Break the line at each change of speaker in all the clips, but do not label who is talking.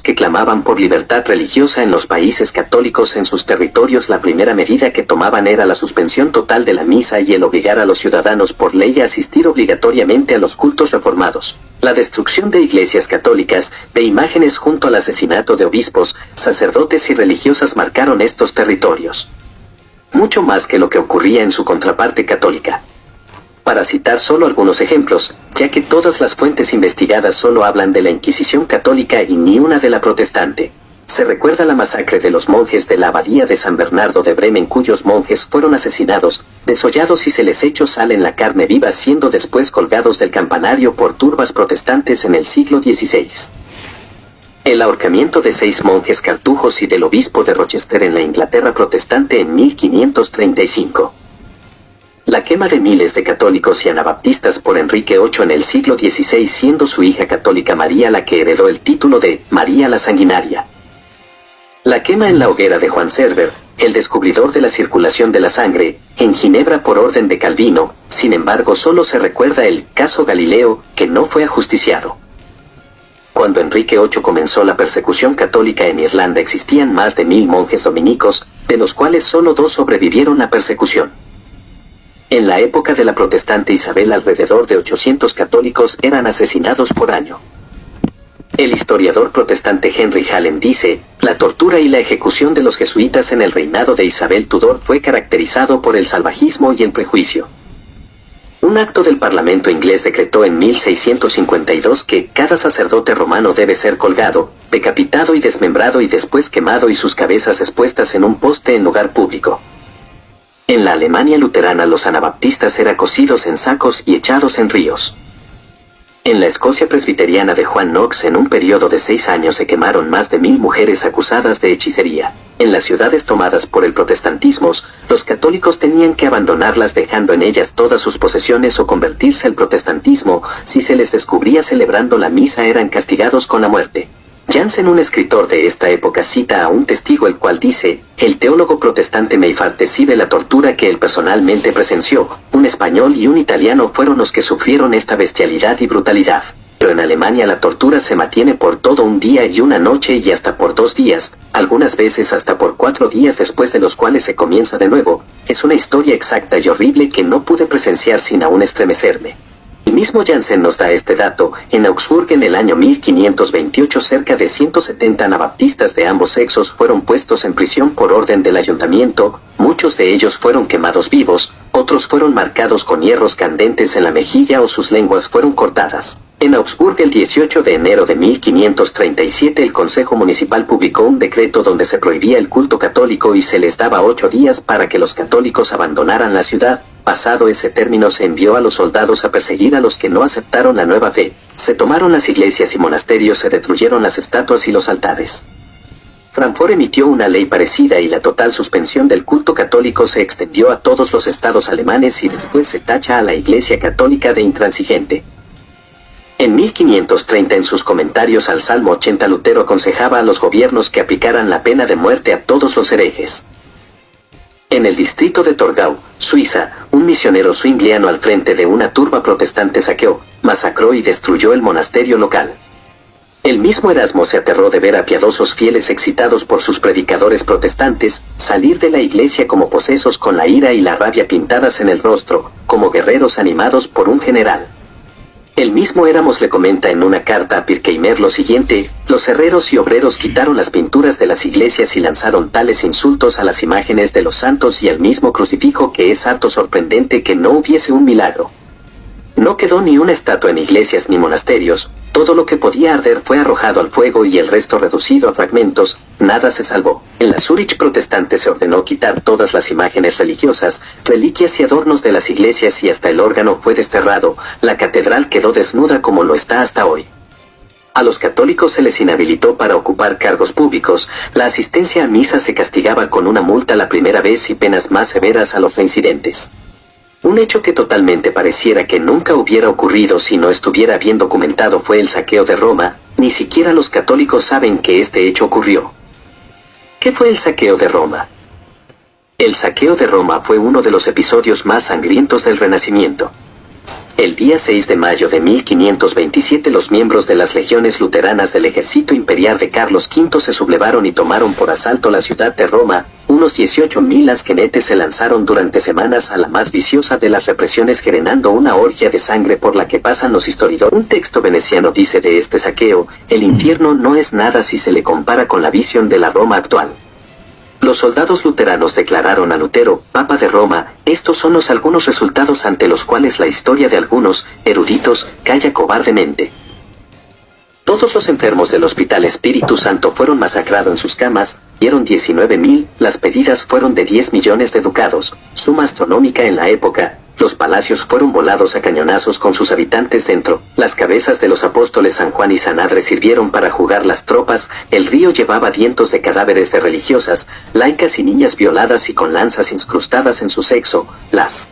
que clamaban por libertad religiosa en los países católicos en sus territorios. La primera medida que tomaban era la suspensión total de la misa y el obligar a los ciudadanos por ley a asistir obligatoriamente a los cultos reformados. La destrucción de iglesias católicas, de imágenes junto al asesinato de obispos, sacerdotes y religiosas marcaron estos territorios. Mucho más que lo que ocurría en su contraparte católica. Para citar solo algunos ejemplos, ya que todas las fuentes investigadas solo hablan de la Inquisición católica y ni una de la protestante. Se recuerda la masacre de los monjes de la abadía de San Bernardo de Bremen, cuyos monjes fueron asesinados, desollados y se les echó sal en la carne viva, siendo después colgados del campanario por turbas protestantes en el siglo XVI. El ahorcamiento de 6 monjes cartujos y del obispo de Rochester en la Inglaterra protestante en 1535. La quema de miles de católicos y anabaptistas por Enrique VIII en el siglo XVI, siendo su hija católica María la que heredó el título de María la Sanguinaria. La quema en la hoguera de Juan Server, el descubridor de la circulación de la sangre, en Ginebra por orden de Calvino. Sin embargo, solo se recuerda el caso Galileo, que no fue ajusticiado. Cuando Enrique VIII comenzó la persecución católica en Irlanda, existían más de 1000 monjes dominicos, de los cuales solo 2 sobrevivieron la persecución. En la época de la protestante Isabel, alrededor de 800 católicos eran asesinados por año. El historiador protestante Henry Hallam dice, la tortura y la ejecución de los jesuitas en el reinado de Isabel Tudor fue caracterizado por el salvajismo y el prejuicio. Un acto del Parlamento inglés decretó en 1652 que cada sacerdote romano debe ser colgado, decapitado y desmembrado y después quemado y sus cabezas expuestas en un poste en lugar público. En la Alemania luterana los anabaptistas eran cocidos en sacos y echados en ríos. En la Escocia presbiteriana de Juan Knox, en un periodo de 6 años se quemaron más de 1000 mujeres acusadas de hechicería. En las ciudades tomadas por el protestantismo, los católicos tenían que abandonarlas dejando en ellas todas sus posesiones o convertirse al protestantismo. Si se les descubría celebrando la misa eran castigados con la muerte. Jansen, un escritor de esta época, cita a un testigo el cual dice, el teólogo protestante Mayfart describe la tortura que él personalmente presenció. Un español y un italiano fueron los que sufrieron esta bestialidad y brutalidad. Pero en Alemania la tortura se mantiene por todo un día y una noche y hasta por 2 días, algunas veces hasta por 4 días, después de los cuales se comienza de nuevo. Es una historia exacta y horrible que no pude presenciar sin aún estremecerme. El mismo Jansen nos da este dato. En Augsburg en el año 1528 cerca de 170 anabaptistas de ambos sexos fueron puestos en prisión por orden del ayuntamiento. Muchos de ellos fueron quemados vivos, otros fueron marcados con hierros candentes en la mejilla o sus lenguas fueron cortadas. En Augsburg el 18 de enero de 1537 el Consejo Municipal publicó un decreto donde se prohibía el culto católico y se les daba 8 días para que los católicos abandonaran la ciudad. Pasado ese término se envió a los soldados a perseguir a los que no aceptaron la nueva fe. Se tomaron las iglesias y monasterios, se destruyeron las estatuas y los altares. Frankfurt emitió una ley parecida y la total suspensión del culto católico se extendió a todos los estados alemanes y después se tacha a la Iglesia Católica de intransigente. En 1530, en sus comentarios al Salmo 80, Lutero aconsejaba a los gobiernos que aplicaran la pena de muerte a todos los herejes. En el distrito de Torgau, Suiza, un misionero zwingliano al frente de una turba protestante saqueó, masacró y destruyó el monasterio local. El mismo Erasmo se aterró de ver a piadosos fieles excitados por sus predicadores protestantes, salir de la iglesia como posesos con la ira y la rabia pintadas en el rostro, como guerreros animados por un general. El mismo Éramos le comenta en una carta a Pirkeimer lo siguiente: los herreros y obreros quitaron las pinturas de las iglesias y lanzaron tales insultos a las imágenes de los santos y al mismo crucifijo que es harto sorprendente que no hubiese un milagro. No quedó ni una estatua en iglesias ni monasterios, todo lo que podía arder fue arrojado al fuego y el resto reducido a fragmentos, nada se salvó. En la Zúrich protestante se ordenó quitar todas las imágenes religiosas, reliquias y adornos de las iglesias y hasta el órgano fue desterrado. La catedral quedó desnuda como lo está hasta hoy. A los católicos se les inhabilitó para ocupar cargos públicos, la asistencia a misa se castigaba con una multa la primera vez y penas más severas a los reincidentes. Un hecho que totalmente pareciera que nunca hubiera ocurrido si no estuviera bien documentado fue el saqueo de Roma. Ni siquiera los católicos saben que este hecho ocurrió. ¿Qué fue el saqueo de Roma? El saqueo de Roma fue uno de los episodios más sangrientos del Renacimiento. El día 6 de mayo de 1527 los miembros de las legiones luteranas del ejército imperial de Carlos V se sublevaron y tomaron por asalto la ciudad de Roma. Unos 18.000 asquenetes se lanzaron durante semanas a la más viciosa de las represiones, generando una orgia de sangre por la que pasan los historiadores. Un texto veneciano dice de este saqueo: el infierno no es nada si se le compara con la visión de la Roma actual. Los soldados luteranos declararon a Lutero, Papa de Roma. Estos son algunos resultados ante los cuales la historia de algunos eruditos calla cobardemente. Todos los enfermos del Hospital Espíritu Santo fueron masacrados en sus camas, dieron 19.000, las pedidas fueron de 10 millones de ducados, suma astronómica en la época. Los palacios fueron volados a cañonazos con sus habitantes dentro. Las cabezas de los apóstoles San Juan y San Adre sirvieron para jugar las tropas. El río llevaba cientos de cadáveres de religiosas, laicas y niñas violadas y con lanzas incrustadas en su sexo. Las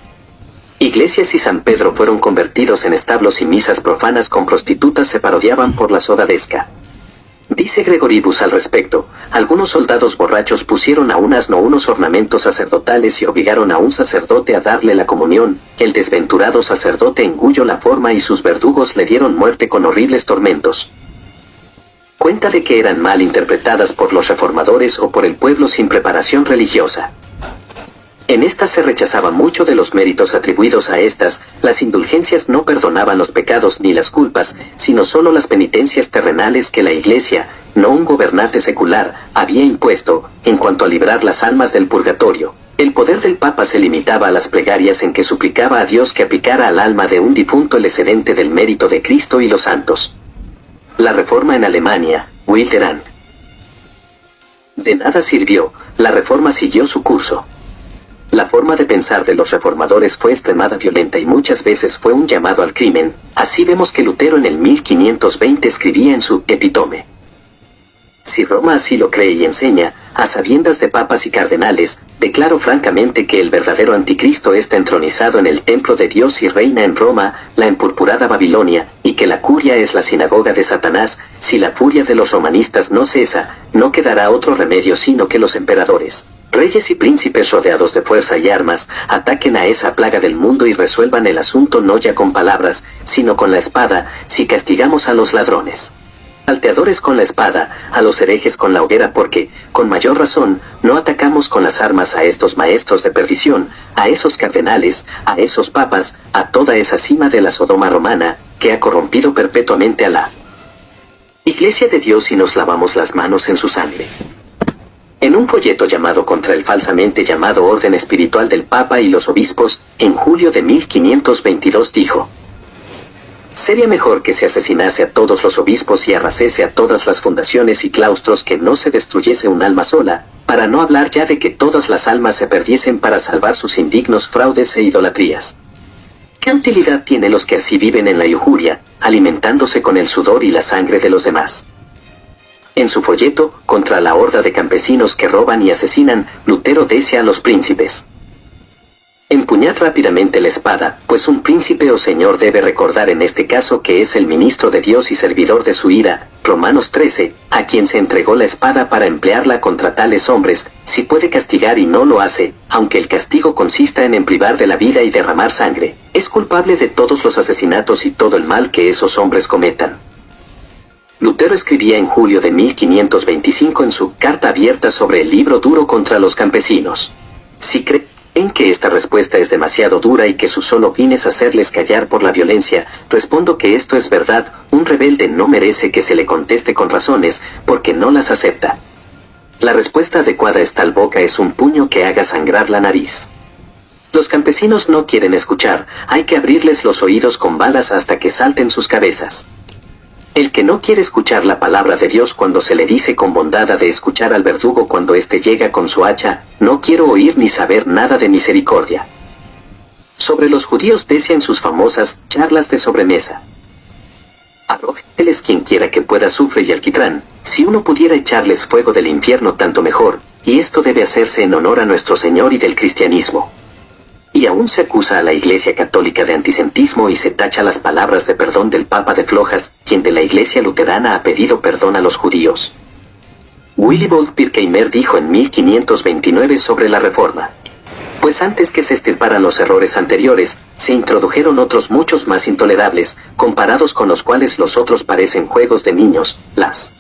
iglesias y San Pedro fueron convertidos en establos y misas profanas con prostitutas se parodiaban por la sodadesca. Dice Gregoribus al respecto: algunos soldados borrachos pusieron a un asno unos ornamentos sacerdotales y obligaron a un sacerdote a darle la comunión. El desventurado sacerdote engulló la forma y sus verdugos le dieron muerte con horribles tormentos. Cuenta de que eran mal interpretadas por los reformadores o por el pueblo sin preparación religiosa. En estas se rechazaba mucho de los méritos atribuidos a estas. Las indulgencias no perdonaban los pecados ni las culpas, sino solo las penitencias terrenales que la Iglesia, no un gobernante secular, había impuesto. En cuanto a librar las almas del purgatorio, el poder del Papa se limitaba a las plegarias en que suplicaba a Dios que aplicara al alma de un difunto el excedente del mérito de Cristo y los santos. La reforma en Alemania, Wilderand. De nada sirvió, la reforma siguió su curso. La forma de pensar de los reformadores fue extremada, violenta y muchas veces fue un llamado al crimen. Así vemos que Lutero en el 1520 escribía en su Epítome: si Roma así lo cree y enseña, a sabiendas de papas y cardenales, declaro francamente que el verdadero anticristo está entronizado en el templo de Dios y reina en Roma, la empurpurada Babilonia, y que la curia es la sinagoga de Satanás. Si la furia de los romanistas no cesa, no quedará otro remedio sino que los emperadores, reyes y príncipes rodeados de fuerza y armas, ataquen a esa plaga del mundo y resuelvan el asunto no ya con palabras, sino con la espada. Si castigamos a los ladrones, salteadores con la espada, a los herejes con la hoguera, porque, con mayor razón, no atacamos con las armas a estos maestros de perdición, a esos cardenales, a esos papas, a toda esa cima de la Sodoma romana, que ha corrompido perpetuamente a la Iglesia de Dios, y nos lavamos las manos en su sangre. En un folleto llamado Contra el falsamente llamado Orden Espiritual del Papa y los Obispos, en julio de 1522 dijo: sería mejor que se asesinase a todos los obispos y arrasese a todas las fundaciones y claustros que no se destruyese un alma sola, para no hablar ya de que todas las almas se perdiesen para salvar sus indignos fraudes e idolatrías. ¿Qué utilidad tiene los que así viven en la lujuria, alimentándose con el sudor y la sangre de los demás? En su folleto, contra la horda de campesinos que roban y asesinan, Lutero decía a los príncipes: empuñad rápidamente la espada, pues un príncipe o señor debe recordar en este caso que es el ministro de Dios y servidor de su ira, Romanos 13, a quien se entregó la espada para emplearla contra tales hombres. Si puede castigar y no lo hace, aunque el castigo consista en privar de la vida y derramar sangre, es culpable de todos los asesinatos y todo el mal que esos hombres cometan. Lutero escribía en julio de 1525 en su Carta Abierta sobre el libro duro contra los campesinos: si creen que esta respuesta es demasiado dura y que su solo fin es hacerles callar por la violencia, respondo que esto es verdad. Un rebelde no merece que se le conteste con razones, porque no las acepta. La respuesta adecuada es tal boca es un puño que haga sangrar la nariz. Los campesinos no quieren escuchar, hay que abrirles los oídos con balas hasta que salten sus cabezas. El que no quiere escuchar la palabra de Dios cuando se le dice con bondad ha de escuchar al verdugo cuando éste llega con su hacha: no quiero oír ni saber nada de misericordia. Sobre los judíos decía en sus famosas charlas de sobremesa: arrójeles quien quiera que pueda azufre y alquitrán. Si uno pudiera echarles fuego del infierno tanto mejor, y esto debe hacerse en honor a nuestro Señor y del cristianismo. Y aún se acusa a la Iglesia Católica de antisemitismo y se tacha las palabras de perdón del Papa de flojas, quien de la Iglesia Luterana ha pedido perdón a los judíos. Willibald Pirkeimer dijo en 1529 sobre la Reforma: pues antes que se extirparan los errores anteriores, Se introdujeron otros muchos más intolerables, comparados con los cuales los otros parecen juegos de niños, las